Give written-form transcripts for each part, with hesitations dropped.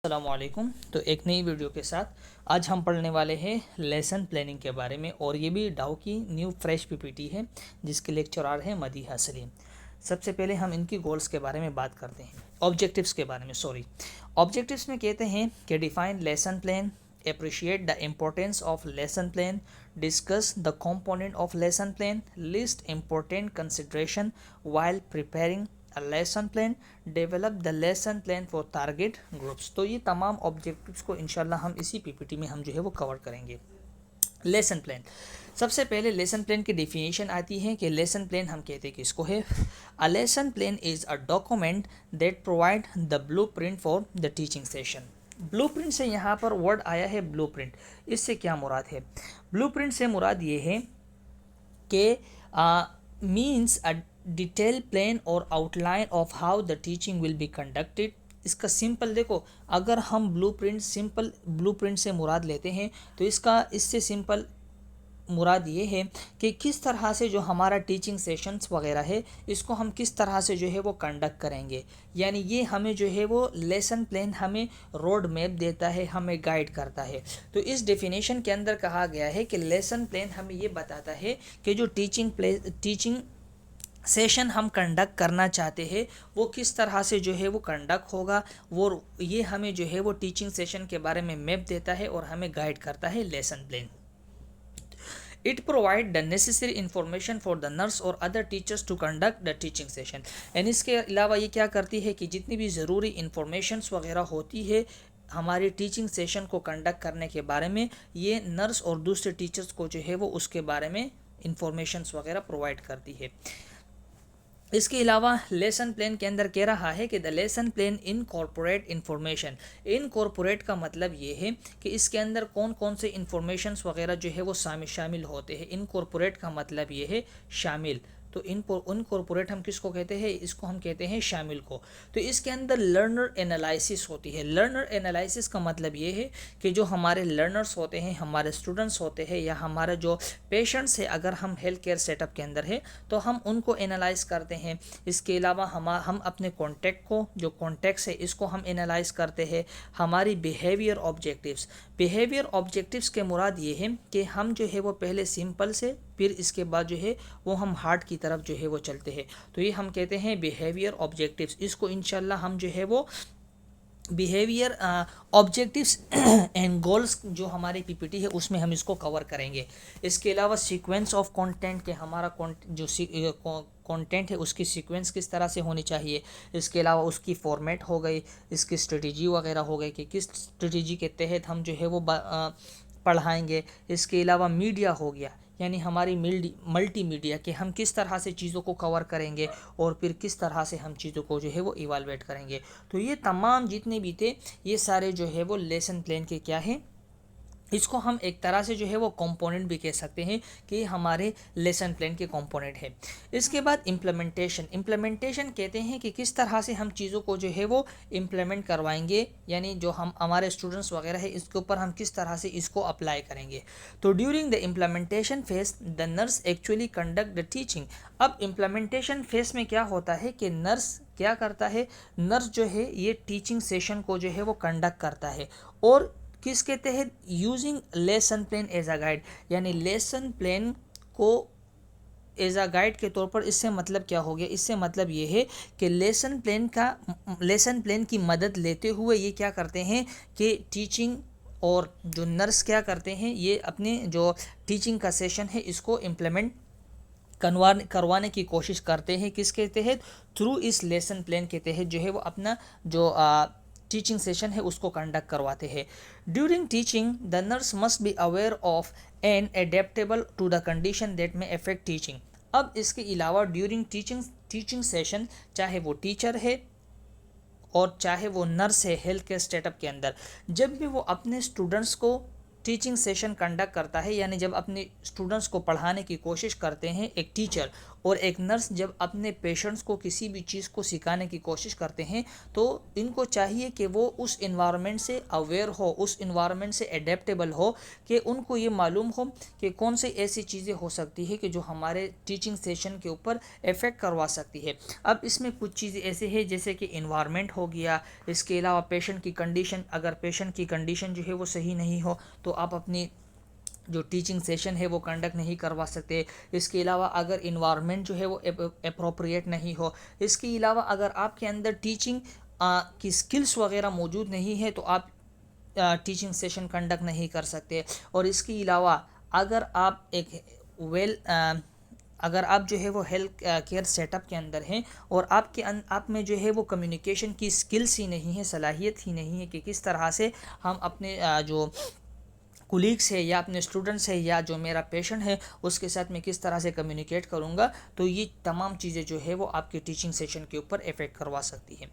अस्सलामुअलैकुम। तो एक नई वीडियो के साथ आज हम पढ़ने वाले हैं लेसन प्लानिंग के बारे में, और ये भी डाउ की न्यू फ्रेश पीपीटी है जिसके लेक्चरार है मदीहा सलीम। सबसे पहले हम इनकी गोल्स के बारे में बात करते हैं, ऑब्जेक्टिव्स के बारे में। ऑब्जेक्टिव्स में कहते हैं कि define lesson plan, appreciate the importance of lesson plan, discuss the component of lesson plan, list important consideration while preparing a lesson plan, develop the lesson plan for target groups। तो ये तमाम objectives को इंशाल्लाह हम इसी PPT में हम जो है वो कवर करेंगे। लेसन प्लान, सबसे पहले लेसन प्लान की डेफिनेशन आती है कि लेसन प्लान हम कहते हैं कि इसको है a lesson plan is a document that provide the blueprint for the teaching session. Blueprint से यहाँ पर वर्ड आया है ब्लूप्रिंट। इससे क्या मुराद है? ब्लूप्रिंट से मुराद ये है कि मीन्स अ डिटेल प्लान और outline of how the teaching will be conducted. इसका सिंपल देखो, अगर हम सिंपल ब्लूप्रिंट से मुराद लेते हैं तो इससे सिंपल मुराद ये है कि किस तरह से जो हमारा टीचिंग सेशंस वगैरह है इसको हम किस तरह से जो है वो कंडक्ट करेंगे। यानी ये हमें जो है वो लेसन प्लान हमें रोड मैप देता है, हमें गाइड करता है। तो इस डेफिनेशन के अंदर कहा गया है कि लेसन प्लान हमें ये बताता है कि जो टीचिंग सेशन हम कंडक्ट करना चाहते हैं वो किस तरह से जो है वो कंडक्ट होगा, वो ये हमें जो है वो टीचिंग सेशन के बारे में मैप देता है और हमें गाइड करता है lesson plan. It provide the necessary information for the nurse or other teachers to conduct the teaching session। And इसके अलावा ये क्या करती है कि जितनी भी ज़रूरी इंफॉर्मेशंस वगैरह होती है हमारी टीचिंग सेशन को कंडक्ट करने के बारे में, ये नर्स और दूसरे टीचर्स को जो है वो उसके बारे में इंफॉर्मेशंस वगैरह प्रोवाइड करती है। इसके अलावा लेसन प्लान के अंदर कह रहा है कि the lesson plan incorporate information. Incorporate का मतलब ये है कि इसके अंदर कौन कौन से इंफॉर्मेशंस वगैरह जो है वो शामिल होते हैं। इनकॉर्पोरेट का मतलब ये है शामिल। तो इनकॉर्पोरेट हम किसको कहते हैं? इसको हम कहते हैं शामिल को। तो इसके अंदर लर्नर एनालिसिस होती है। लर्नर एनालिसिस का मतलब ये है कि जो हमारे लर्नर्स होते हैं, हमारे स्टूडेंट्स होते हैं या हमारे जो पेशेंट्स है, अगर हम हेल्थ केयर सेटअप के अंदर है तो हम उनको एनालाइज करते हैं। इसके अलावा हम अपने कॉन्टैक्ट को, जो कॉन्टैक्ट्स है इसको हम एनालाइज करते हैं। हमारी बिहेवियर ऑब्जेक्टिव्स के मुराद ये है कि हम जो है वो पहले सिंपल से फिर इसके बाद जो है वो हम हार्ड की तरफ जो है वो चलते हैं। तो ये हम कहते हैं बिहेवियर ऑब्जेक्टिव्स। इसको इंशाल्लाह हम जो है वो बिहेवियर ऑब्जेक्टिव्स एंड गोल्स जो हमारी पीपीटी है उसमें हम इसको कवर करेंगे। इसके अलावा सीक्वेंस ऑफ कंटेंट के हमारा कंटेंट है उसकी सीक्वेंस किस तरह से होनी चाहिए। इसके अलावा उसकी फॉर्मेट हो गई, इसकी स्ट्रेटजी वगैरह हो गई कि किस स्ट्रेटजी के तहत हम जो है वो पढ़ाएंगे। इसके अलावा मीडिया हो गया, यानी हमारी मल्टीमीडिया के हम किस तरह से चीज़ों को कवर करेंगे और फिर किस तरह से हम चीज़ों को जो है वो इवालुएट करेंगे। तो ये तमाम जितने भी थे ये सारे जो है वो लेसन प्लान के क्या है, इसको हम एक तरह से जो है वो कंपोनेंट भी कह सकते हैं कि हमारे लेसन प्लान के कंपोनेंट है। इसके बाद इम्प्लीमेंटेशन कहते हैं कि किस तरह से हम चीज़ों को जो है वो इम्प्लीमेंट करवाएंगे, यानी जो हम हमारे स्टूडेंट्स वगैरह है इसके ऊपर हम किस तरह से इसको अप्लाई करेंगे। तो during the implementation phase the nurse actually conduct the teaching. अब इम्प्लीमेंटेशन फेज में क्या होता है कि नर्स क्या करता है, नर्स जो है ये टीचिंग सेशन को जो है वो कंडक्ट करता है और किसके तहत? Using lesson plan as a guide, यानी लेसन प्लान को एज अ गाइड के तौर पर। इससे मतलब क्या हो गया? इससे मतलब ये है कि लेसन प्लान की मदद लेते हुए ये क्या करते हैं कि टीचिंग और जो नर्स क्या करते हैं, ये अपने जो टीचिंग का सेशन है इसको इम्प्लीमेंट करवाने की कोशिश करते हैं। किसके तहत? थ्रू इस लेसन प्लान के तहत जो है वो अपना जो टीचिंग सेशन है उसको कंडक्ट करवाते हैं। During teaching the nurse must be aware of and adaptable to the condition that may affect teaching. अब इसके अलावा ड्यूरिंग टीचिंग सेशन, चाहे वो टीचर है और चाहे वो नर्स है हेल्थ केयर सेटअप के अंदर, जब भी वो अपने स्टूडेंट्स को टीचिंग सेशन कंडक्ट करता है, यानी जब अपने स्टूडेंट्स को पढ़ाने की कोशिश करते हैं एक टीचर और एक नर्स जब अपने पेशेंट्स को किसी भी चीज़ को सिखाने की कोशिश करते हैं तो इनको चाहिए कि वो उस इन्वायरमेंट से अवेयर हो, उस इन्वायरमेंट से एडेप्टेबल हो, कि उनको ये मालूम हो कि कौन सी ऐसी चीज़ें हो सकती है कि जो हमारे टीचिंग सेशन के ऊपर इफ़ेक्ट करवा सकती है। अब इसमें कुछ चीज़ें ऐसे हैं जैसे कि इन्वायरमेंट हो गया, इसके अलावा पेशेंट की कंडीशन, अगर पेशेंट की कंडीशन जो है वो सही नहीं हो तो आप अपनी जो टीचिंग सेशन है वो कंडक्ट नहीं करवा सकते। इसके अलावा अगर इन्वायरमेंट जो है वो अप्रोप्रिएट नहीं हो, इसके अलावा अगर आपके अंदर टीचिंग की स्किल्स वगैरह मौजूद नहीं है तो आप टीचिंग सेशन कंडक्ट नहीं कर सकते। और इसके अलावा अगर आप एक वेल अगर आप जो है वो हेल्थ केयर सेटअप के अंदर हैं और आप में जो है वो कम्युनिकेशन की स्किल्स ही नहीं है, सलाहियत ही नहीं है कि किस तरह से हम अपने जो कुलीग्स है या अपने स्टूडेंट्स है या जो मेरा पेशेंट है उसके साथ मैं किस तरह से कम्युनिकेट करूँगा, तो ये तमाम चीज़ें जो है वो आपके टीचिंग सेशन के ऊपर इफ़ेक्ट करवा सकती है।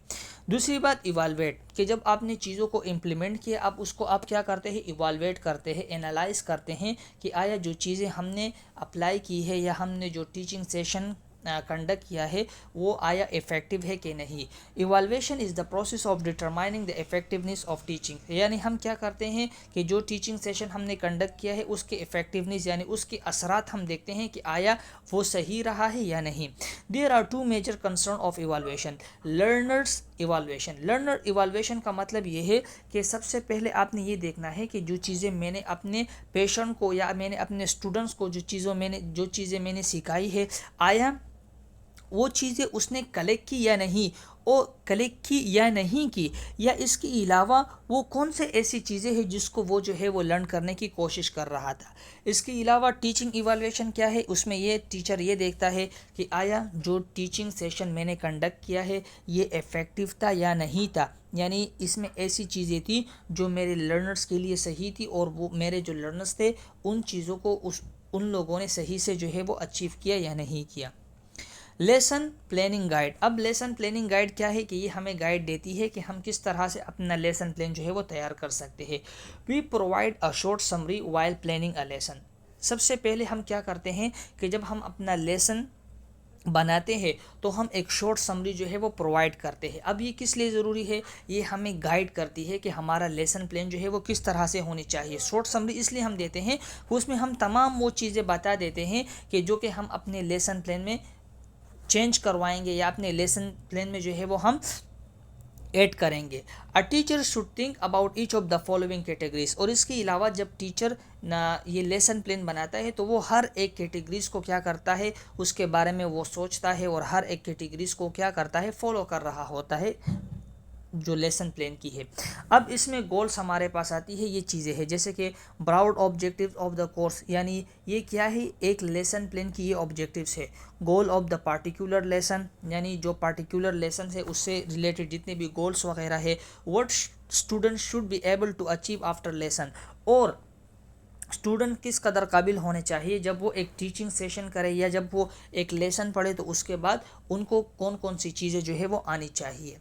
दूसरी बात इवालुएट, कि जब आपने चीज़ों को इम्प्लीमेंट किया आप उसको आप क्या करते हैं, इवालुएट करते हैं, एनालाइज करते हैं कि आया जो चीज़ें हमने अप्लाई की है या हमने जो टीचिंग सेशन कंडक्ट किया है वो आया इफ़ेक्टिव है कि नहीं। Evaluation is the process of determining the effectiveness of teaching, यानी हम क्या करते हैं कि जो टीचिंग सेशन हमने कंडक्ट किया है उसके इफ़ेक्टिवनेस यानी उसके असरात हम देखते हैं कि आया वो सही रहा है या नहीं। There are two major concern of evaluation. Learners evaluation, learner evaluation का मतलब ये है कि सबसे पहले आपने ये देखना है कि जो चीज़ें मैंने अपने पेशेंट को या मैंने अपने स्टूडेंट्स को जो चीज़ें मैंने सिखाई है, आया वो चीज़ें उसने कलेक्ट की या नहीं, वो कलेक्ट की या नहीं की, या इसके अलावा वो कौन से ऐसी चीज़ें हैं जिसको वो जो है वो लर्न करने की कोशिश कर रहा था। इसके अलावा टीचिंग इवैल्यूएशन क्या है, उसमें ये टीचर ये देखता है कि आया जो टीचिंग सेशन मैंने कंडक्ट किया है ये इफ़ेक्टिव था या नहीं था, यानी इसमें ऐसी चीज़ें थी जो मेरे लर्नर्स के लिए सही थी और वो मेरे जो लर्नर्स थे उन चीज़ों को उन लोगों ने सही से जो है वो अचीव किया या नहीं किया। लेसन प्लानिंग गाइड, अब लेसन प्लानिंग गाइड क्या है कि ये हमें गाइड देती है कि हम किस तरह से अपना लेसन प्लान जो है वो तैयार कर सकते हैं। We provide a short summary while planning a lesson. सबसे पहले हम क्या करते हैं कि जब हम अपना लेसन बनाते हैं तो हम एक शॉर्ट समरी जो है वो प्रोवाइड करते हैं। अब ये किस लिए ज़रूरी है, ये हमें गाइड करती है कि हमारा लेसन प्लान जो है वो किस तरह से होनी चाहिए। शॉर्ट समरी इसलिए हम देते हैं, उसमें हम तमाम वो चीज़ें बता देते हैं कि जो कि हम अपने लेसन प्लान में चेंज करवाएंगे या अपने लेसन प्लान में जो है वो हम ऐड करेंगे। A teacher should think about each of the following categories, और इसके अलावा जब टीचर ना ये लेसन प्लान बनाता है तो वो हर एक कैटेगरीज को क्या करता है उसके बारे में वो सोचता है और हर एक कैटेगरीज को क्या करता है फॉलो कर रहा होता है जो लेसन प्लान की है। अब इसमें गोल्स हमारे पास आती है, ये चीज़ें हैं जैसे कि broad objectives of the course, यानी ये क्या है, एक लेसन प्लान की ये ऑब्जेक्टिव्स है। Goal of the particular lesson, यानी जो पार्टिकुलर लेसन है उससे रिलेटेड जितने भी गोल्स वगैरह है। What student should be able to achieve after lesson, और स्टूडेंट किस कदर काबिल होने चाहिए जब वो एक टीचिंग सेशन करे या जब वो एक लेसन पढ़े तो उसके बाद उनको कौन कौन सी चीज़ें जो है वो आनी चाहिए।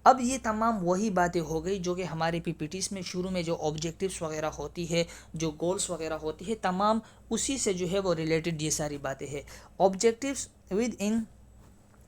अब ये तमाम वही बातें हो गई जो कि हमारे पीपीटीज में शुरू में जो ऑब्जेक्टिव्स वगैरह होती है, जो गोल्स वगैरह होती है, तमाम उसी से जो है वो रिलेटेड ये सारी बातें हैं। Objectives with in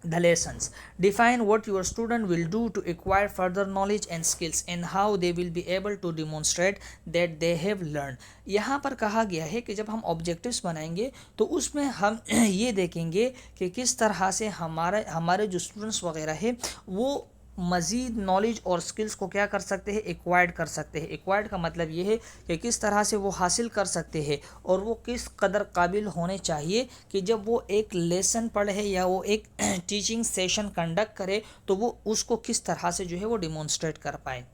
the lessons define what your student will do to acquire further knowledge and skills and how they will be able to demonstrate that they have learned। यहाँ पर कहा गया है कि जब हम ऑब्जेक्टिव्स बनाएंगे तो उसमें हम ये देखेंगे कि किस तरह से हमारे जो स्टूडेंट्स वगैरह है वो मज़ीद नॉलेज और स्किल्स को क्या कर सकते हैं, एक्वायर्ड कर सकते हैं। एक्वायर्ड का मतलब ये है कि किस तरह से वो हासिल कर सकते हैं और वो किस कदर काबिल होने चाहिए कि जब वो एक लेसन पढ़े या वो एक टीचिंग सेशन कंडक्ट करे तो वो उसको किस तरह से जो है वो डिमॉन्स्ट्रेट कर पाए।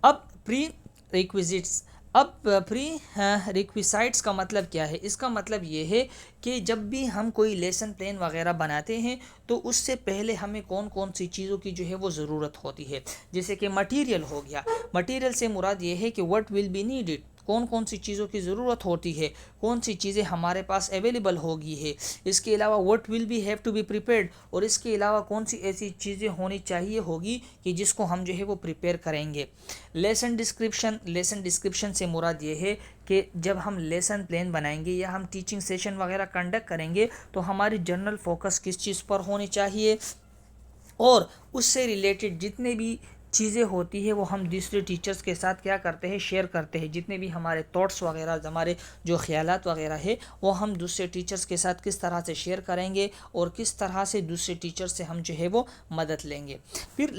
अब प्री रिक्विजिट्स, अब प्री रिक्विसाइट्स का मतलब क्या है, इसका मतलब ये है कि जब भी हम कोई लेसन प्लान वगैरह बनाते हैं तो उससे पहले हमें कौन कौन सी चीज़ों की जो है वो ज़रूरत होती है। जैसे कि मटेरियल हो गया, मटेरियल से मुराद ये है कि व्हाट विल बी नीडेड, कौन कौन सी चीज़ों की ज़रूरत होती है, कौन सी चीज़ें हमारे पास अवेलेबल होगी है, इसके अलावा what will be have to be prepared, और इसके अलावा कौन सी ऐसी चीज़ें होनी चाहिए होगी कि जिसको हम जो है वो प्रिपेयर करेंगे। लेसन डिस्क्रिप्शन से मुराद ये है कि जब हम लेसन प्लान बनाएंगे या हम टीचिंग सेशन वगैरह कंडक्ट करेंगे तो हमारी जनरल फोकस किस चीज़ पर होनी चाहिए, और उससे रिलेटेड जितने भी चीज़ें होती है वो हम दूसरे टीचर्स के साथ क्या करते हैं, शेयर करते हैं। जितने भी हमारे थॉट्स वगैरह, हमारे जो ख्यालात वगैरह है वो हम दूसरे टीचर्स के साथ किस तरह से शेयर करेंगे और किस तरह से दूसरे टीचर्स से हम जो है वो मदद लेंगे। फिर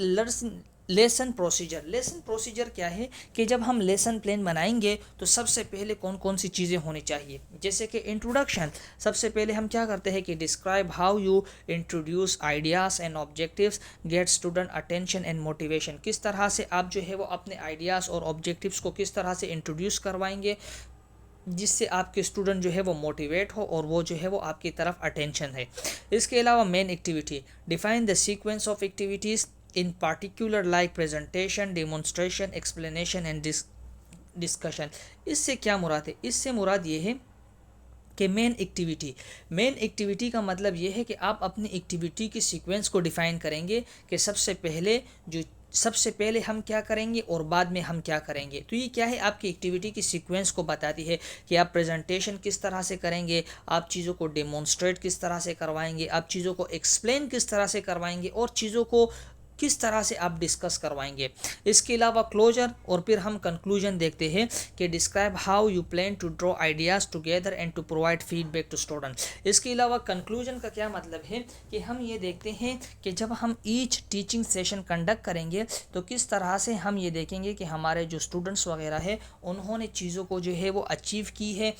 लेसन प्रोसीजर क्या है कि जब हम लेसन प्लान बनाएंगे तो सबसे पहले कौन कौन सी चीज़ें होनी चाहिए। जैसे कि इंट्रोडक्शन, सबसे पहले हम क्या करते हैं कि describe how you introduce ideas and objectives get student attention and motivation. किस तरह से आप जो है वो अपने आइडियाज़ और ऑब्जेक्टिव्स को किस तरह से इंट्रोड्यूस करवाएंगे जिससे आपके स्टूडेंट जो है वो मोटिवेट हो और वो जो है वो आपकी तरफ अटेंशन है। इसके अलावा main activity, define the sequence of activities in particular like presentation, demonstration, explanation and discussion। इससे क्या मुराद है, इससे मुराद ये है कि मेन एक्टिविटी का मतलब ये है कि आप अपनी एक्टिविटी की सीक्वेंस को डिफाइन करेंगे कि सबसे पहले हम क्या करेंगे और बाद में हम क्या करेंगे। तो ये क्या है, आपकी एक्टिविटी की सीक्वेंस को बताती है कि आप प्रेजेंटेशन किस तरह से करेंगे, आप चीज़ों को डेमोन्स्ट्रेट किस तरह से करवाएंगे, आप चीज़ों को एक्सप्लेन किस तरह से करवाएंगे और चीज़ों को किस तरह से आप डिस्कस करवाएंगे। इसके अलावा क्लोजर, और फिर हम कंक्लूजन देखते हैं कि describe how you plan to draw ideas together and to provide feedback to students. इसके अलावा कंक्लूजन का क्या मतलब है कि हम ये देखते हैं कि जब हम ईच टीचिंग सेशन कंडक्ट करेंगे तो किस तरह से हम ये देखेंगे कि हमारे जो स्टूडेंट्स वगैरह है उन्होंने चीज़ों को जो है वो अचीव की है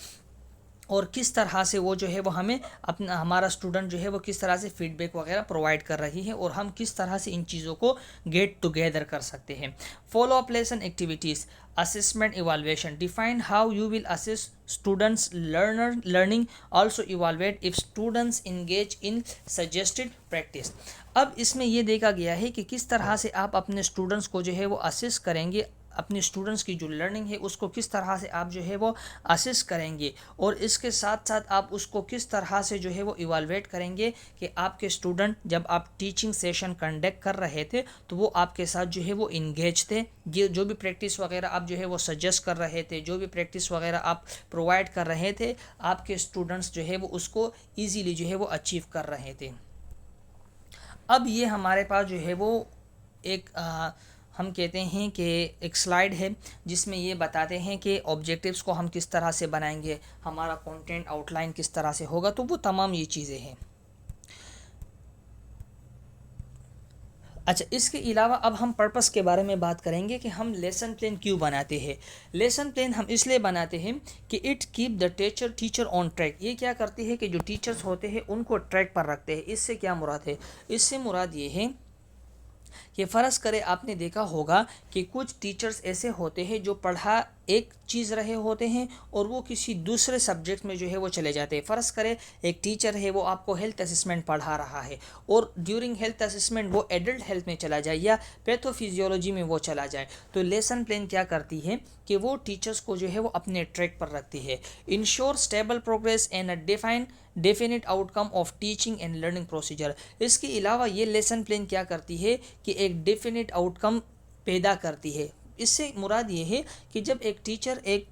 और किस तरह से वो जो है वो हमारा स्टूडेंट जो है वो किस तरह से फीडबैक वगैरह प्रोवाइड कर रही है और हम किस तरह से इन चीज़ों को गेट टुगेदर कर सकते हैं। Follow up lesson activities, assessment evaluation, define how you will assess students learning, also evaluate if students engage in suggested practice. अब इसमें ये देखा गया है कि किस तरह से आप अपने स्टूडेंट्स को जो है वो असेस करेंगे, अपने स्टूडेंट्स की जो लर्निंग है उसको किस तरह से आप जो है वो असेस करेंगे और इसके साथ साथ आप उसको किस तरह से जो है वो इवाल्वेट करेंगे कि आपके स्टूडेंट जब आप टीचिंग सेशन कंडक्ट कर रहे थे तो वो आपके साथ जो है वो इंगेज थे, जो भी प्रैक्टिस वगैरह आप जो है वो सजेस्ट कर रहे थे, जो भी प्रैक्टिस वगैरह आप प्रोवाइड कर रहे थे, आपके स्टूडेंट्स जो है वो उसको ईजीली जो है वो अचीव कर रहे थे। अब ये हमारे पास जो है वो एक हम कहते हैं कि एक स्लाइड है जिसमें ये बताते हैं कि ऑब्जेक्टिव्स को हम किस तरह से बनाएंगे, हमारा कंटेंट आउटलाइन किस तरह से होगा, तो वो तमाम ये चीज़ें हैं। अच्छा, इसके अलावा अब हम पर्पस के बारे में बात करेंगे कि हम लेसन प्लान क्यों बनाते हैं। लेसन प्लान हम इसलिए बनाते हैं कि it keep the teacher on track. ये क्या करती है कि जो टीचर्स होते हैं उनको ट्रैक पर रखते हैं। इससे क्या मुराद है, इससे मुराद ये है कि फ़र्ज़ करें आपने देखा होगा कि कुछ टीचर्स ऐसे होते हैं जो पढ़ा एक चीज़ रहे होते हैं और वो किसी दूसरे सब्जेक्ट में जो है वो चले जाते हैं। फ़र्ज़ करें एक टीचर है वो आपको हेल्थ असेसमेंट पढ़ा रहा है और ड्यूरिंग हेल्थ असेसमेंट वो एडल्ट हेल्थ में चला जाए या पैथोफिजियोलॉजी में वो चला जाए, तो लेसन प्लान क्या करती है कि वो टीचर्स को जो है वो अपने ट्रैक पर रखती है। Ensure stable progress and a definite outcome of teaching and learning procedure. इसके अलावा ये लेसन प्लान क्या करती है कि एक डेफिनेट आउटकम पैदा करती है। इससे मुराद ये है कि जब एक टीचर एक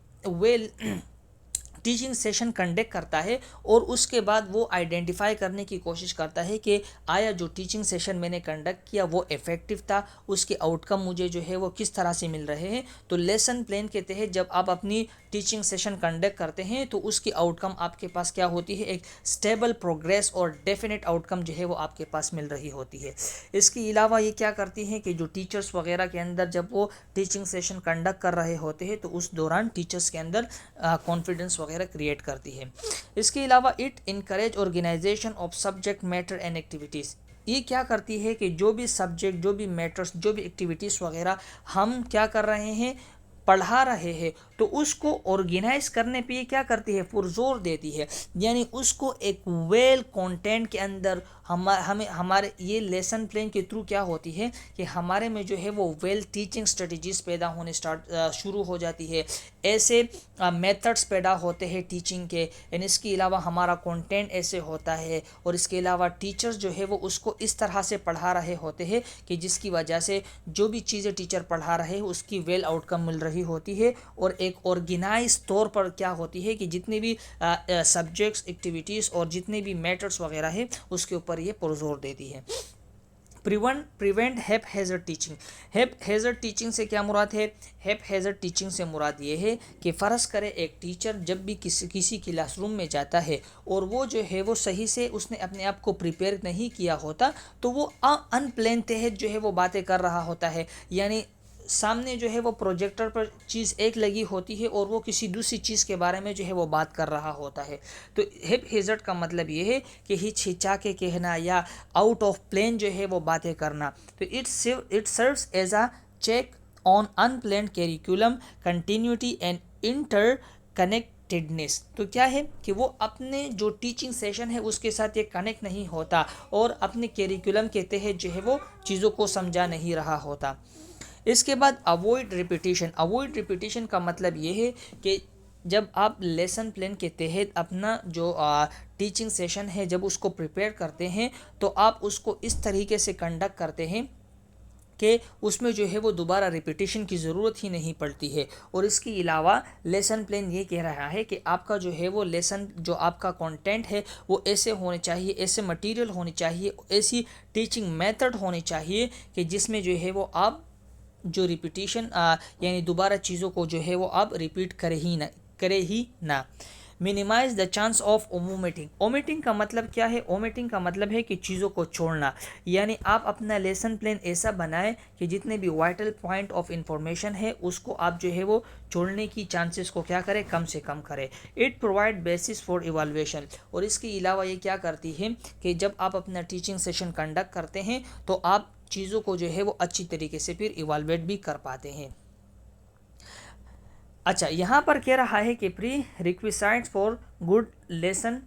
टीचिंग सेशन कंडक्ट करता है और उसके बाद वो आइडेंटिफाई करने की कोशिश करता है कि आया जो टीचिंग सेशन मैंने कंडक्ट किया वो इफ़ेक्टिव था, उसके आउटकम मुझे जो है वो किस तरह से मिल रहे हैं। तो लेसन प्लान के तहत जब आप अपनी टीचिंग सेशन कंडक्ट करते हैं तो उसकी आउटकम आपके पास क्या होती है, एक स्टेबल प्रोग्रेस और डेफिनेट आउटकम जो है वो आपके पास मिल रही होती है। इसके अलावा ये क्या करती हैं कि जो टीचर्स वगैरह के अंदर जब वो टीचिंग सेशन कंडक्ट कर रहे होते हैं तो उस दौरान टीचर्स के अंदर कॉन्फिडेंस वगैरह क्रिएट करती है। इसके अलावा it encourage organisation of subject matter and activities. ये क्या करती है कि जो भी सब्जेक्ट, जो भी मैटर्स, जो भी एक्टिविटीज़ वगैरह हम क्या कर रहे हैं, पढ़ा रहे हैं, तो उसको ऑर्गेनाइज करने पे ये क्या करती है, पुरजोर देती है। यानी उसको एक वेल कंटेंट के अंदर हमें हमारे ये लेसन प्लान के थ्रू क्या होती है कि हमारे में जो है वो वेल टीचिंग स्ट्रेटजीज पैदा होने शुरू हो जाती है, ऐसे मेथड्स पैदा होते हैं टीचिंग के। एंड इसके अलावा हमारा कंटेंट ऐसे होता है, और इसके अलावा टीचर्स जो है वो उसको इस तरह से पढ़ा रहे होते हैं कि जिसकी वजह से जो भी चीज़ें टीचर पढ़ा रहे हैं उसकी वेल आउटकम मिल रही होती है, और एक ऑर्गेनाइज तौर पर क्या होती है कि जितने भी सब्जेक्ट्स, एक्टिविटीज़ और जितने भी मैटर्स वगैरह है उसके ऊपर ये जोर देती है। प्रिवेंट हेप हेजर टीचिंग। हेप हेजर टीचिंग से क्या मुराद है? हेप हेजर टीचिंग से मुराद ये है कि फ़र्ज़ करे एक टीचर जब भी किसी क्लासरूम में जाता है और वो जो है वो सही से उसने अपने आप को प्रिपेयर नहीं किया होता, तो वो अनप्लान तहत जो है वो बातें कर रहा होता है। यानी सामने जो है वो प्रोजेक्टर पर चीज़ एक लगी होती है और वो किसी दूसरी चीज़ के बारे में जो है वो बात कर रहा होता है। तो हिप हेजर्ड का मतलब ये है कि हिचकिचा के कहना या आउट ऑफ प्लेन जो है वो बातें करना। तो it serves as a check on unplanned curriculum continuity and interconnectedness. तो क्या है कि वो अपने जो टीचिंग सेशन है उसके साथ ये कनेक्ट नहीं होता और अपने करिकुलम के तहत जो है वो चीज़ों को समझा नहीं रहा होता। इसके बाद अवॉइड रिपीटिशन। अवॉइड रिपीटिशन का मतलब ये है कि जब आप लेसन प्लान के तहत अपना जो टीचिंग सेशन है जब उसको प्रिपेयर करते हैं तो आप उसको इस तरीके से कंडक्ट करते हैं कि उसमें जो है वो दोबारा रिपीटिशन की ज़रूरत ही नहीं पड़ती है। और इसके अलावा लेसन प्लान ये कह रहा है कि आपका जो है वो लेसन, जो आपका कंटेंट है वो ऐसे होने चाहिए, ऐसे मटेरियल होने चाहिए, ऐसी टीचिंग मेथड होनी चाहिए कि जिसमें जो है वो आप जो रिपीटिशन यानी दोबारा चीज़ों को जो है वो आप रिपीट करे ही ना। Minimise the chance of omitting. Omitting का मतलब क्या है? ओमिटिंग का मतलब है कि चीज़ों को छोड़ना। यानी आप अपना लेसन प्लान ऐसा बनाएं कि जितने भी वाइटल पॉइंट ऑफ इंफॉर्मेशन है उसको आप जो है वो छोड़ने की चांसेस को क्या करें, कम से कम करें। It provide basis for evaluation. और इसके अलावा ये क्या करती है कि जब आप अपना टीचिंग सेशन कंडक्ट करते हैं तो आप चीज़ों को जो है वो अच्छी तरीके से फिर इवाल्युएट भी कर पाते हैं। अच्छा, यहाँ पर कह रहा है कि prerequisites for good lesson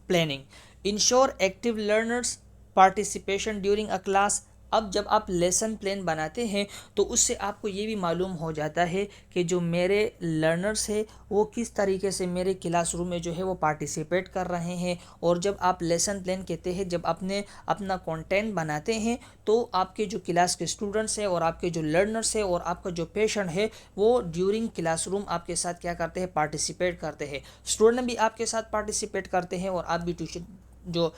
planning, ensure active learners participation during a class. अब जब आप लेसन प्लान बनाते हैं तो उससे आपको ये भी मालूम हो जाता है कि जो मेरे लर्नर्स हैं वो किस तरीके से मेरे क्लासरूम में जो है वो पार्टिसिपेट कर रहे हैं। और जब आप लेसन प्लान के तहत जब अपना कंटेंट बनाते हैं तो आपके जो क्लास के स्टूडेंट्स हैं और आपके जो लर्नर्स हैं और आपका जो पेशेंट है वो ड्यूरिंग क्लासरूम आपके साथ क्या करते हैं, पार्टिसिपेट करते हैं। स्टूडेंट भी आपके साथ पार्टिसिपेट करते हैं और आप भी ट्यूशन जो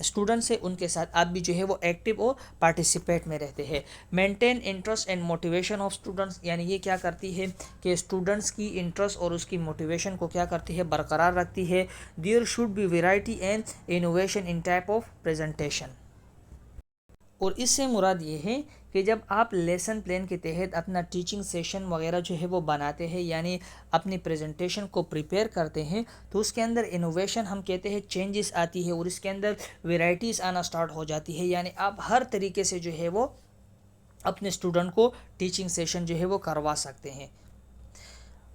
स्टूडेंट्स हैं उनके साथ आप भी जो है वो एक्टिव और पार्टिसिपेट में रहते हैं। Maintain interest and motivation of students, यानी ये क्या करती है कि स्टूडेंट्स की इंटरेस्ट और उसकी मोटिवेशन को क्या करती है, बरकरार रखती है। There should be variety and innovation in type of presentation. और इससे मुराद ये है कि जब आप लेसन प्लान के तहत अपना टीचिंग सेशन वगैरह जो है वो बनाते हैं यानी अपनी प्रेजेंटेशन को प्रिपेयर करते हैं तो उसके अंदर इनोवेशन हम कहते हैं चेंजेस आती है और इसके अंदर वेराइटीज़ आना स्टार्ट हो जाती है। यानी आप हर तरीके से जो है वो अपने स्टूडेंट को टीचिंग सेशन जो है वो करवा सकते हैं।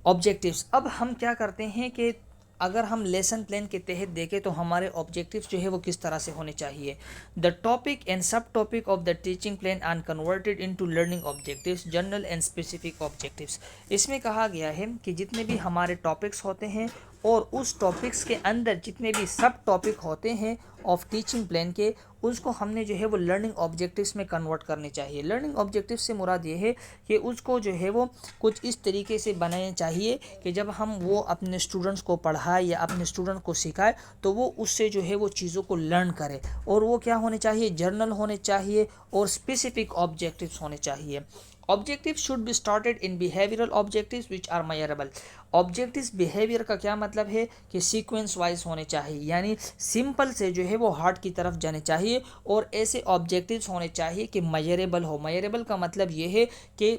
ऑब्जेक्टिव्स, अब हम क्या करते हैं कि अगर हम लेसन प्लान के तहत देखें तो हमारे ऑब्जेक्टिव्स जो है वो किस तरह से होने चाहिए। The topic and subtopic of the teaching plan are converted into learning objectives, general and specific objectives. इसमें कहा गया है कि जितने भी हमारे टॉपिक्स होते हैं और उस टॉपिक्स के अंदर जितने भी सब टॉपिक होते हैं ऑफ टीचिंग प्लान के उसको हमने जो है वो लर्निंग ऑब्जेक्टिव्स में कन्वर्ट करने चाहिए। लर्निंग ऑब्जेक्टिव्स से मुराद ये है कि उसको जो है वो कुछ इस तरीके से बनाने चाहिए कि जब हम वो अपने स्टूडेंट्स को पढ़ाए या अपने स्टूडेंट को सिखाए तो वो उससे जो है वो चीज़ों को लर्न करे। और वो क्या होने चाहिए, जर्नल होने चाहिए और स्पेसिफिक ऑब्जेक्टिव्स होने चाहिए। Objective should be started in behavioural objectives which are measurable. Objectives behaviour का क्या मतलब है कि सीक्वेंस वाइज होने चाहिए, यानी सिंपल से जो है वो हार्ड की तरफ जाने चाहिए और ऐसे ऑब्जेक्टिव्स होने चाहिए कि मेजरेबल हो। मेजरेबल का मतलब ये है कि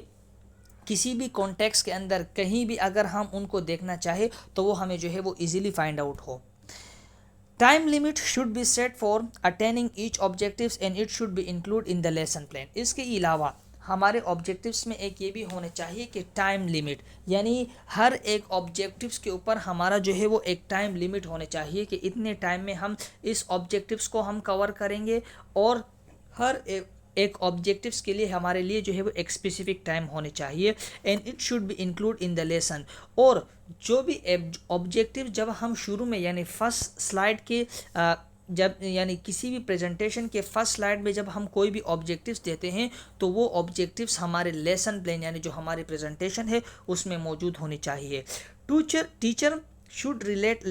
किसी भी कॉन्टेक्स्ट के अंदर कहीं भी अगर हम उनको देखना चाहे तो वो हमें जो है वो इजीली फाइंड आउट हो। Time limit should be set for attaining each objectives and it should be include in the lesson plan. इसके अलावा हमारे ऑब्जेक्टिव्स में एक ये भी होने चाहिए कि टाइम लिमिट, यानी हर एक ऑब्जेक्टिव्स के ऊपर हमारा जो है वो एक टाइम लिमिट होने चाहिए कि इतने टाइम में हम इस ऑब्जेक्टिव्स को हम कवर करेंगे, और हर एक ऑब्जेक्टिव्स के लिए हमारे लिए जो है वो एक स्पेसिफिक टाइम होने चाहिए, and it should be include in the lesson. और जो भी ऑब्जेक्टिव जब हम शुरू में यानी फर्स्ट स्लाइड के जब यानी किसी भी प्रेजेंटेशन के फर्स्ट स्लाइड में जब हम कोई भी ऑब्जेक्टिव्स देते हैं तो वो ऑब्जेक्टिव्स हमारे लेसन प्लान यानी जो हमारी प्रेजेंटेशन है उसमें मौजूद होनी चाहिए। Teacher should relate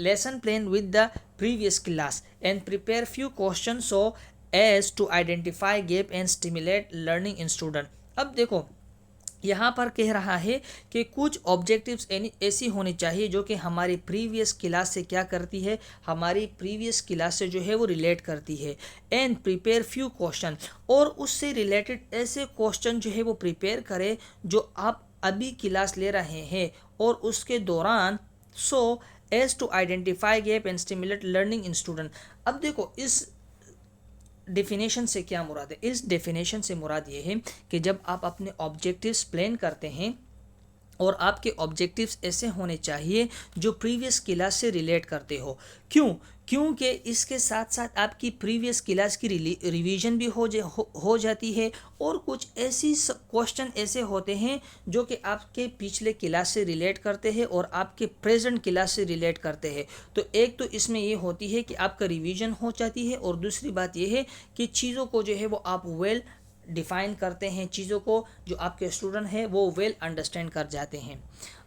lesson plan with the previous class and prepare few questions so as to identify gap and stimulate learning in student। अब देखो यहाँ पर कह रहा है कि कुछ ऑब्जेक्टिव्स ऐसी होनी चाहिए जो कि हमारी प्रीवियस क्लास से क्या करती है, हमारी प्रीवियस क्लास से जो है वो रिलेट करती है, एंड प्रिपेयर फ्यू क्वेश्चन, और उससे रिलेटेड ऐसे क्वेश्चन जो है वो प्रिपेयर करें जो आप अभी क्लास ले रहे हैं और उसके दौरान, so as to identify gap and stimulate learning in student. अब देखो इस डेफिनेशन से क्या मुराद है? इस डेफिनेशन से मुराद ये है कि जब आप अपने ऑब्जेक्टिव्स प्लान करते हैं और आपके ऑब्जेक्टिव्स ऐसे होने चाहिए जो प्रीवियस क्लास से रिलेट करते हो। क्योंकि इसके साथ साथ आपकी प्रीवियस क्लास की रिवीजन भी हो जाती है, और कुछ ऐसी क्वेश्चन ऐसे होते हैं जो कि आपके पिछले क्लास से रिलेट करते हैं और आपके प्रेजेंट क्लास से रिलेट करते हैं। तो एक तो इसमें ये होती है कि आपका रिवीजन हो जाती है, और दूसरी बात ये है कि चीज़ों को जो है वो आप वेल डिफाइन करते हैं, चीज़ों को जो आपके स्टूडेंट हैं वो वेल अंडरस्टैंड कर जाते हैं।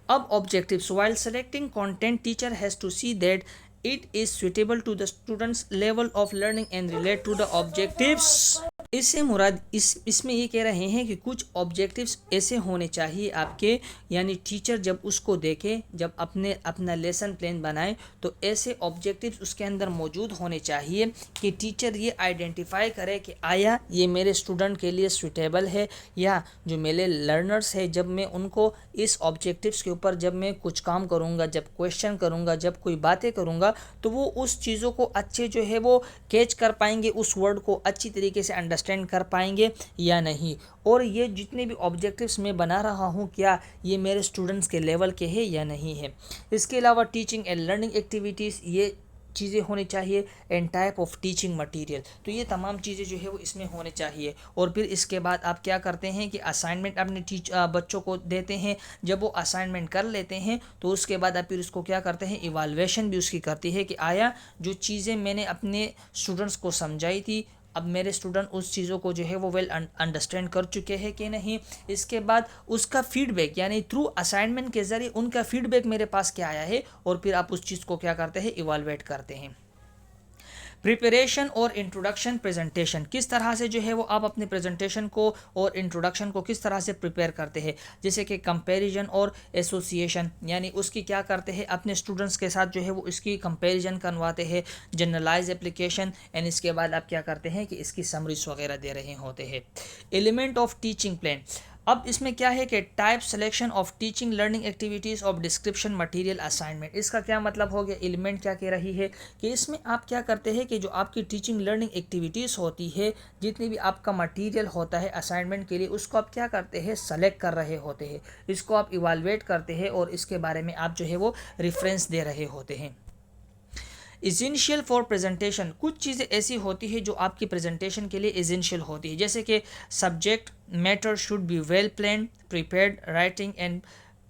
अब objectives, while selecting content teacher has to see that it is suitable to the students level of learning and relate to the objectives। इससे मुराद इसमें ये कह रहे हैं कि कुछ ऑब्जेक्टिव्स ऐसे होने चाहिए आपके, यानी टीचर जब उसको देखे, जब अपना लेसन प्लान बनाए तो ऐसे ऑब्जेक्टिव्स उसके अंदर मौजूद होने चाहिए कि टीचर ये आइडेंटिफाई करे कि आया ये मेरे स्टूडेंट के लिए सूटेबल है, या जो मेरे लर्नर्स है जब मैं उनको इस ऑब्जेक्टिव्स के ऊपर जब मैं कुछ काम करूँगा, जब क्वेश्चन करूँगा, जब कोई बातें करूँगा तो वो उस चीज़ों को अच्छे जो है वो कैच कर पाएंगे, उस वर्ड को अच्छी तरीके से अंडरस्टैंड कर पाएंगे या नहीं, और ये जितने भी ऑब्जेक्टिव्स मैं बना रहा हूँ क्या ये मेरे स्टूडेंट्स के लेवल के हैं या नहीं है। इसके अलावा टीचिंग एंड लर्निंग एक्टिविटीज़ ये चीज़ें होनी चाहिए, and type of teaching material, तो ये तमाम चीज़ें जो है वो इसमें होने चाहिए। और फिर इसके बाद आप क्या करते हैं कि असाइनमेंट अपने बच्चों को देते हैं, जब वो असाइनमेंट कर लेते हैं तो उसके बाद आप फिर उसको क्या करते हैं, इवाल्युएशन भी उसकी करती है कि आया जो चीज़ें मैंने अपने स्टूडेंट्स को समझाई थी अब मेरे स्टूडेंट उस चीज़ों को जो है वो वेल अंडरस्टैंड कर चुके हैं कि नहीं। इसके बाद उसका फीडबैक यानी थ्रू असाइनमेंट के ज़रिए उनका फीडबैक मेरे पास क्या आया है, और फिर आप उस चीज़ को क्या करते हैं, इवाल्युएट करते हैं। प्रिपरेशन और इंट्रोडक्शन प्रेजेंटेशन, किस तरह से जो है वो आप अपने प्रेजेंटेशन को और इंट्रोडक्शन को किस तरह से प्रिपेयर करते हैं, जैसे कि कंपैरिजन और एसोसिएशन, यानी उसकी क्या करते हैं अपने स्टूडेंट्स के साथ जो है वो इसकी कंपैरिजन करवाते हैं, जनरलाइज एप्लीकेशन, एंड इसके बाद आप क्या करते हैं कि इसकी समरीज वगैरह दे रहे होते हैं। एलिमेंट ऑफ टीचिंग प्लान, अब इसमें क्या है कि type selection of teaching learning activities of description material assignment, इसका क्या मतलब हो गया, एलिमेंट क्या कह रही है कि इसमें आप क्या करते हैं कि जो आपकी टीचिंग लर्निंग एक्टिविटीज़ होती है, जितनी भी आपका मटेरियल होता है असाइनमेंट के लिए, उसको आप क्या करते हैं, सेलेक्ट कर रहे होते हैं, इसको आप इवाल्युएट करते हैं और इसके बारे में आप जो है वो रेफरेंस दे रहे होते हैं। इसेंशियल फॉर प्रेजेंटेशन, कुछ चीज़ें ऐसी होती है जो आपकी प्रेजेंटेशन के लिए इसेंशियल होती है, जैसे कि subject matter should be well planned, prepared, writing and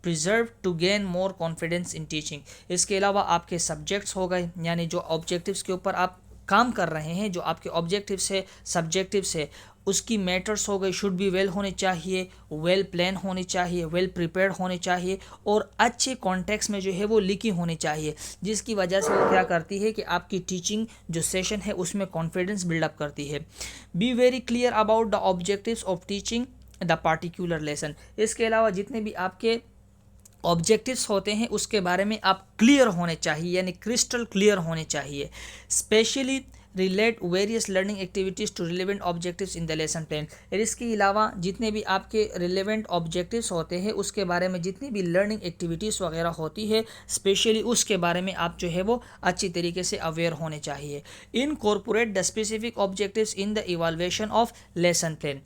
preserve to gain more confidence in teaching. इसके अलावा आपके सब्जेक्ट्स हो गए, यानी जो ऑब्जेक्टिव्स के ऊपर आप काम कर रहे हैं, जो आपके ऑब्जेक्टिव्स है, सब्जेक्टिव्स है, उसकी मैटर्स हो गई, शुड बी वेल होने चाहिए, वेल प्लान होनी चाहिए, वेल प्रिपेयर्ड होने चाहिए, और अच्छे कॉन्टेक्स्ट में जो है वो लिखी होनी चाहिए, जिसकी वजह से वो क्या करती है कि आपकी टीचिंग जो सेशन है उसमें कॉन्फिडेंस बिल्डअप करती है। Be very clear about the objectives of teaching the particular lesson, इसके अलावा जितने भी आपके ऑब्जेक्टिव्स होते हैं उसके बारे में आप क्लियर होने चाहिए, यानी क्रिस्टल क्लियर होने चाहिए। Specially relate various learning activities to relevant objectives in the lesson plan, और इसके अलावा जितने भी आपके रिलेवेंट ऑब्जेक्टिव्स होते हैं उसके बारे में जितनी भी लर्निंग एक्टिविटीज़ वगैरह होती है स्पेशली उसके बारे में आप जो है वो अच्छी तरीके से अवेयर होने चाहिए। Incorporate the specific objectives in the evaluation of lesson plan,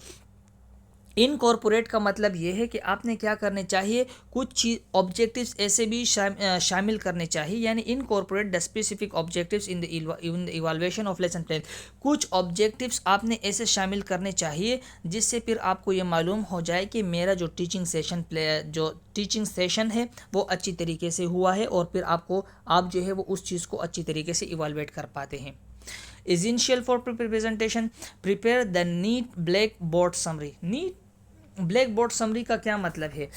incorporate का मतलब ये है कि आपने क्या करने चाहिए, कुछ चीज ऑब्जेक्टिव्स ऐसे भी शामिल करने चाहिए, यानी incorporate the specific objectives in the evaluation of lesson plan. कुछ ऑब्जेक्टिव्स आपने ऐसे शामिल करने चाहिए जिससे फिर आपको ये मालूम हो जाए कि मेरा जो टीचिंग सेशन है वो अच्छी तरीके से हुआ है, और फिर आप जो है वो उस चीज़ को अच्छी तरीके से इवैल्यूएट कर पाते हैं। Essential for presentation, prepare the neat blackboard summary। Neat blackboard summary का क्या मतलब है?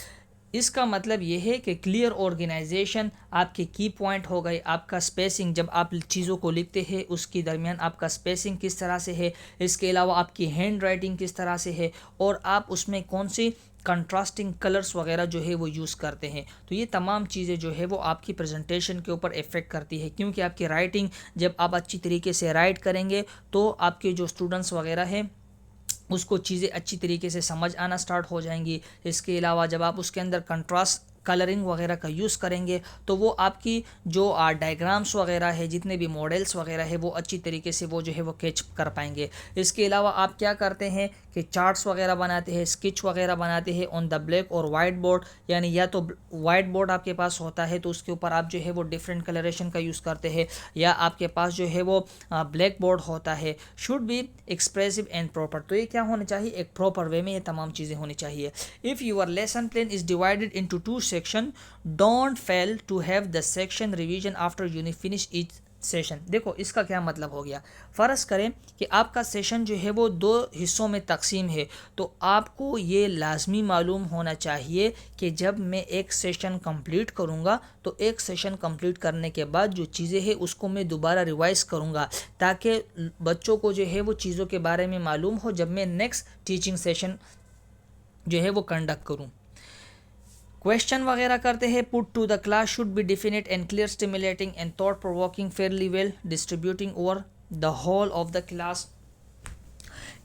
इसका मतलब ये है कि क्लियर ऑर्गेनाइजेशन, आपके की पॉइंट हो गए, आपका स्पेसिंग, जब आप चीज़ों को लिखते हैं उसके दरमियान आपका स्पेसिंग किस तरह से है, इसके अलावा आपकी हैंड राइटिंग किस तरह से है, और आप उसमें कौन सी कंट्रास्टिंग कलर्स वगैरह जो है वो यूज़ करते हैं। तो ये तमाम चीज़ें जो है वो आपकी प्रेजेंटेशन के ऊपर इफ़ेक्ट करती है, क्योंकि आपकी राइटिंग जब आप अच्छी तरीके से राइट करेंगे तो आपके जो स्टूडेंट्स वगैरह हैं उसको चीज़ें अच्छी तरीके से समझ आना स्टार्ट हो जाएंगी। इसके अलावा जब आप उसके अंदर कंट्रास्ट कलरिंग वगैरह का यूज़ करेंगे तो वो आपकी जो डायग्राम्स वगैरह है, जितने भी मॉडल्स वगैरह है, वो अच्छी तरीके से वो जो है वो कैच कर पाएंगे। इसके अलावा आप क्या करते हैं कि चार्ट्स वगैरह बनाते हैं, स्केच वगैरह बनाते हैं ऑन द ब्लैक और वाइट बोर्ड, यानी या तो वाइट बोर्ड आपके पास होता है तो उसके ऊपर आप जो है वो डिफरेंट कलरेशन का यूज़ करते हैं, या आपके पास जो है वो ब्लैक बोर्ड होता है। Should be expressive and proper. तो ये क्या होना चाहिए, एक प्रॉपर वे में ये तमाम चीज़ें होनी चाहिए। If your lesson plan is divided into 2 section, don't fail to have the section revision after you finish each session. देखो इसका क्या मतलब हो गया, फ़र्ज़ करें कि आपका सेशन जो है वो 2 हिस्सों में तकसीम है, तो आपको ये लाजमी मालूम होना चाहिए कि जब मैं एक सेशन कंप्लीट करूँगा तो एक सेशन कंप्लीट करने के बाद जो चीज़ें हैं उसको मैं दोबारा रिवाइज करूँगा, ताकि बच्चों को जो है वो चीज़ों के बारे में मालूम हो जब मैं नेक्स्ट टीचिंग सेशन जो है वो कंडक्ट करूँ। क्वेश्चन वगैरह करते हैं। Put to the class should be definite and clear, stimulating and thought provoking, fairly well distributing over the whole of the class,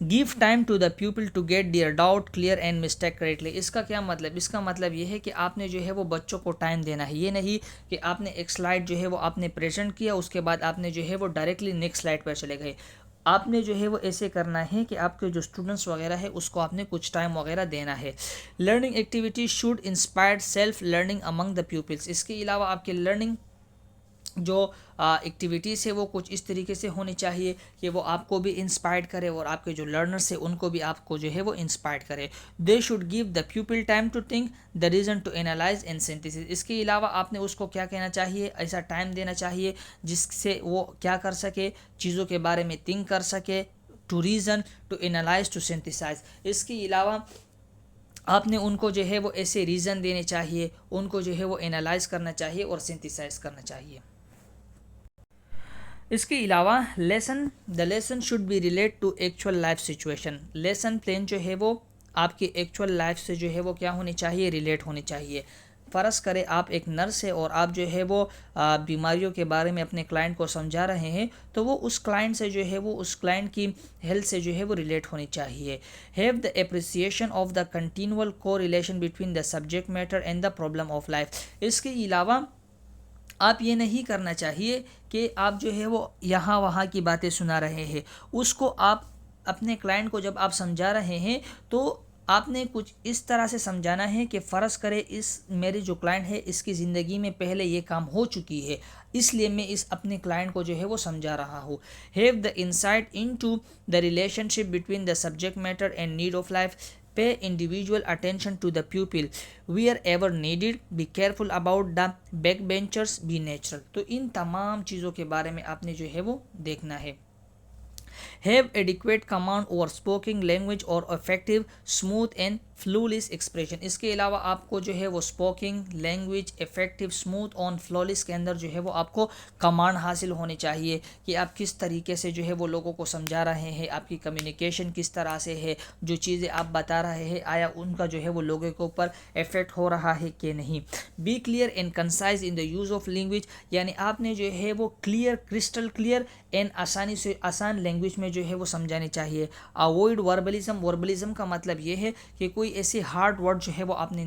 give time to the people to get their doubt clear and mistake correctly. इसका क्या मतलब, इसका मतलब ये है कि आपने जो है वो बच्चों को टाइम देना है। ये नहीं कि आपने एक स्लाइड जो है वो आपने प्रेजेंट किया, उसके बाद आपने जो है वो डायरेक्टली नेक्स्ट स्लाइड पर चले गए। आपने जो है वो ऐसे करना है कि आपके जो स्टूडेंट्स वगैरह है उसको आपने कुछ टाइम वगैरह देना है। Learning activity should inspire self learning among the pupils. इसके अलावा आपके लर्निंग जो एक्टिविटीज़ है वो कुछ इस तरीके से होनी चाहिए कि वो आपको भी इंस्पायर्ड करे और आपके जो लर्नर्स है उनको भी आपको जो है वो इंस्पायर्ड करे। They should give the pupil time to think the reason to analyse and synthesis. इसके अलावा आपने उसको क्या कहना चाहिए, ऐसा टाइम देना चाहिए जिससे वो क्या कर सके, चीज़ों के बारे में थिंक कर सके, to reason, to analyse, to synthesise. इसके अलावा आपने उनको जो है वो ऐसे रीज़न देने चाहिए, उनको जो है वो एनालाइज करना चाहिए और सिंथेसाइज करना चाहिए। इसके अलावा the lesson should be relate to actual life situation. Lesson plan जो है वो आपकी एक्चुअल लाइफ से जो है वो क्या होनी चाहिए, रिलेट होनी चाहिए। फ़र्ज़ करें आप एक नर्स है और आप जो है वो बीमारियों के बारे में अपने क्लाइंट को समझा रहे हैं, तो वो उस क्लाइंट से जो है वो उस क्लाइंट की हेल्थ से जो है वो रिलेट होनी चाहिए। Have the appreciation of the continual correlation between the subject matter and the problem of life. इसके अलावा आप ये नहीं करना चाहिए कि आप जो है वो यहाँ वहाँ की बातें सुना रहे हैं, उसको आप अपने क्लाइंट को जब आप समझा रहे हैं तो आपने कुछ इस तरह से समझाना है कि फ़र्ज़ करें इस मेरे जो क्लाइंट है इसकी ज़िंदगी में पहले ये काम हो चुकी है, इसलिए मैं इस अपने क्लाइंट को जो है वो समझा रहा हूँ। Have the insight into the relationship between the subject matter and need of life, pay individual attention to the pupil wherever needed, be careful about the backbenchers, be natural। तो इन तमाम चीज़ों के बारे में आपने जो है वो देखना है। Have adequate command over स्पोकिंग language और इफेक्टिव स्मूथ एंड फ्लूलेस एक्सप्रेशन। इसके अलावा आपको जो है वो स्पोकिंग language, effective, smooth on flawless के अंदर जो है वो आपको कमांड हासिल होनी चाहिए कि आप किस तरीके से जो है वो लोगों को समझा रहे हैं, आपकी कम्युनिकेशन किस तरह से है, जो चीज़ें आप बता रहे हैं आया उनका जो है वो लोगों के ऊपर इफेक्ट हो रहा है कि नहीं। Be clear and concise in the use of language, यानी आपने जो है वो क्लियर, क्रिस्टल क्लियर एंड आसानी से आसान लैंग्वेज में जो है वो समझानी चाहिए। अवॉइड वर्बलिज्म। वर्बलिज्म का मतलब ये है कि कोई ऐसे हार्ड वर्ड जो है वो आपने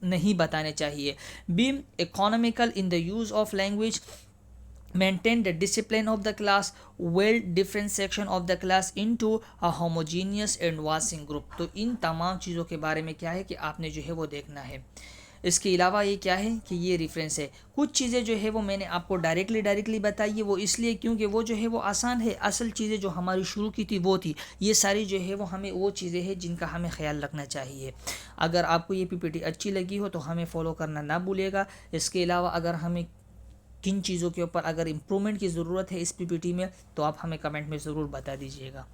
नहीं बताने चाहिए। Be economical in the use of language, maintain the discipline of the class, well different section of the class into a homogeneous and watching group। तो इन तमाम चीज़ों के बारे में क्या है कि आपने जो है वो देखना है। इसके अलावा ये क्या है कि ये रेफरेंस है। कुछ चीज़ें जो है वो मैंने आपको डायरेक्टली बताई है, वो इसलिए क्योंकि वो जो है वो आसान है। असल चीज़ें जो हमारी शुरू की थी वो थी, ये सारी जो है वो हमें वो चीज़ें हैं जिनका हमें ख्याल रखना चाहिए। अगर आपको ये पीपीटी अच्छी लगी हो तो हमें फॉलो करना ना भूलिएगा। इसके अलावा अगर हमें किन चीज़ों के ऊपर अगर इम्प्रूवमेंट की ज़रूरत है इस पीपीटी में, तो आप हमें कमेंट में ज़रूर बता दीजिएगा।